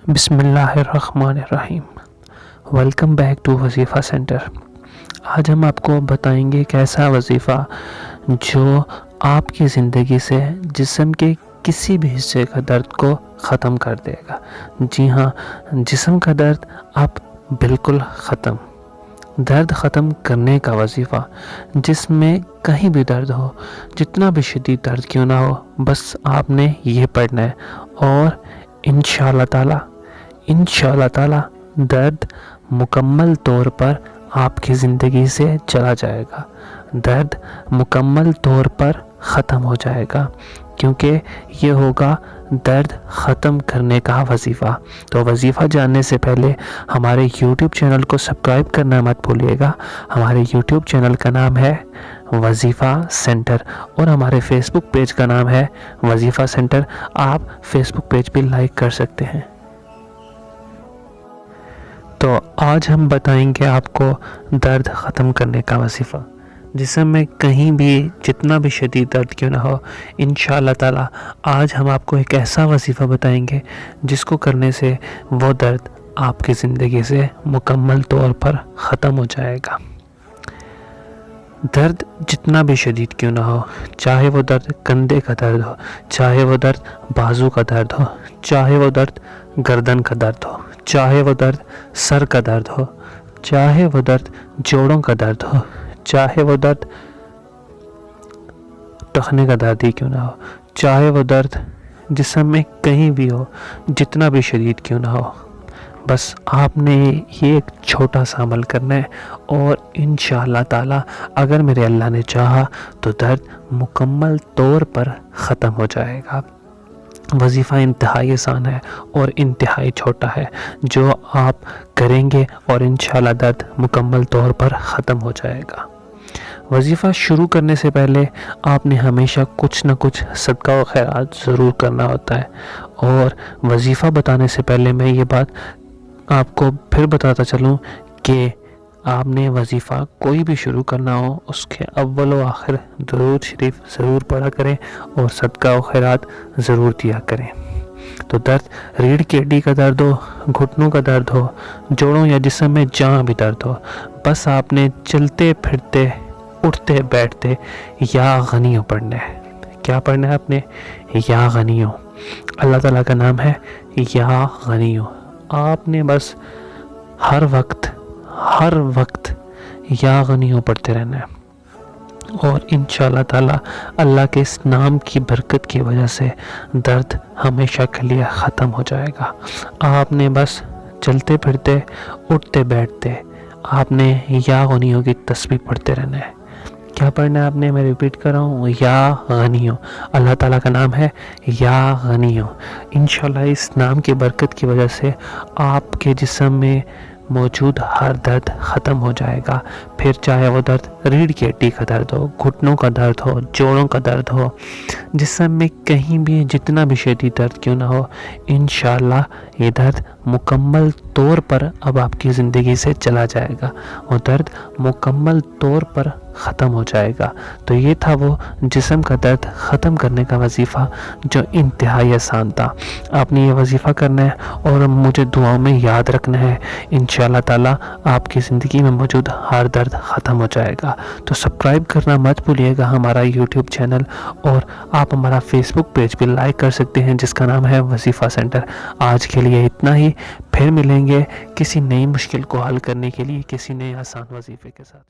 بسم اللہ الرحمن الرحیم۔ ویلکم بیک ٹو وظیفہ سینٹر۔ آج ہم آپ کو بتائیں گے ایک ایسا وظیفہ جو آپ کی زندگی سے جسم کے کسی بھی حصے کا درد کو ختم کر دے گا۔ جی ہاں، جسم کا درد اب بالکل ختم، درد ختم کرنے کا وظیفہ، جس میں کہیں بھی درد ہو، جتنا بھی شدید درد کیوں نہ ہو، بس آپ نے یہ پڑھنا ہے اور انشاءاللہ تعالی درد مکمل طور پر آپ کی زندگی سے چلا جائے گا، درد مکمل طور پر ختم ہو جائے گا، کیونکہ یہ ہوگا درد ختم کرنے کا وظیفہ۔ تو وظیفہ جاننے سے پہلے ہمارے یوٹیوب چینل کو سبسکرائب کرنا مت بھولیے گا۔ ہمارے یوٹیوب چینل کا نام ہے وظیفہ سینٹر اور ہمارے فیس بک پیج کا نام ہے وظیفہ سینٹر۔ آپ فیس بک پیج بھی لائک کر سکتے ہیں۔ تو آج ہم بتائیں گے آپ کو درد ختم کرنے کا وظیفہ، جسم میں کہیں بھی جتنا بھی شدید درد کیوں نہ ہو، انشاءاللہ تعالی آج ہم آپ کو ایک ایسا وظیفہ بتائیں گے جس کو کرنے سے وہ درد آپ کی زندگی سے مکمل طور پر ختم ہو جائے گا۔ درد جتنا بھی شدید کیوں نہ ہو، چاہے وہ درد کندھے کا درد ہو، چاہے وہ درد بازو کا درد ہو، چاہے وہ درد گردن کا درد ہو، چاہے وہ درد سر کا درد ہو، چاہے وہ درد جوڑوں کا درد ہو، چاہے وہ درد ٹخنے کا درد ہی کیوں نہ ہو، چاہے وہ درد جسم میں کہیں بھی ہو، جتنا بھی شدید کیوں نہ ہو، بس آپ نے یہ ایک چھوٹا سا عمل کرنا ہے اور انشاءاللہ تعالی اگر میرے اللہ نے چاہا تو درد مکمل طور پر ختم ہو جائے گا۔ وظیفہ انتہائی آسان ہے اور انتہائی چھوٹا ہے، جو آپ کریں گے اور انشاءاللہ درد مکمل طور پر ختم ہو جائے گا۔ وظیفہ شروع کرنے سے پہلے آپ نے ہمیشہ کچھ نہ کچھ صدقہ و خیرات ضرور کرنا ہوتا ہے، اور وظیفہ بتانے سے پہلے میں یہ بات آپ کو پھر بتاتا چلوں کہ آپ نے وظیفہ کوئی بھی شروع کرنا ہو، اس کے اول و آخر درود شریف ضرور پڑھا کریں اور صدقہ و خیرات ضرور دیا کریں۔ تو درد ریڑھ کی ہڈی کا درد ہو، گھٹنوں کا درد ہو، جوڑوں یا جسم میں جہاں بھی درد ہو، بس آپ نے چلتے پھرتے اٹھتے بیٹھتے یا غنیوں پڑھنا ہے۔ کیا پڑھنا ہے آپ نے؟ یا غنیوں۔ اللہ تعالیٰ کا نام ہے یا غنیوں۔ آپ نے بس ہر وقت یا غنیوں پڑھتے رہنا ہے، اور انشاءاللہ تعالی اللہ کے اس نام کی برکت کی وجہ سے درد ہمیشہ کے لیے ختم ہو جائے گا۔ آپ نے بس چلتے پھرتے اٹھتے بیٹھتے آپ نے یا غنیوں کی تسبیح پڑھتے رہنا ہے۔ کیا پڑھنا ہے آپ نے؟ میں ریپیٹ کر رہا ہوں، یا غنیوں۔ اللہ تعالیٰ کا نام ہے یا غنیوں۔ انشاءاللہ اس نام کی برکت کی وجہ سے آپ کے جسم میں موجود ہر درد ختم ہو جائے گا، پھر چاہے وہ درد ریڑھ کی ہڈی کا درد ہو، گھٹنوں کا درد ہو، جوڑوں کا درد ہو، جسم میں کہیں بھی جتنا بھی شدید درد کیوں نہ ہو، انشاءاللہ یہ درد مکمل طور پر اب آپ کی زندگی سے چلا جائے گا اور درد مکمل طور پر ختم ہو جائے گا۔ تو یہ تھا وہ جسم کا درد ختم کرنے کا وظیفہ جو انتہائی آسان تھا۔ آپ نے یہ وظیفہ کرنا ہے اور مجھے دعاؤں میں یاد رکھنا ہے۔ انشاءاللہ تعالی آپ کی زندگی میں موجود ہر درد ختم ہو جائے گا۔ تو سبسکرائب کرنا مت بھولیے گا ہمارا یوٹیوب چینل، اور آپ ہمارا فیس بک پیج بھی لائک کر سکتے ہیں جس کا نام ہے وظیفہ سینٹر۔ آج کے لیے اتنا ہی، پھر ملیں گے کسی نئی مشکل کو حل کرنے کے لیے کسی نئے آسان وظیفے کے ساتھ۔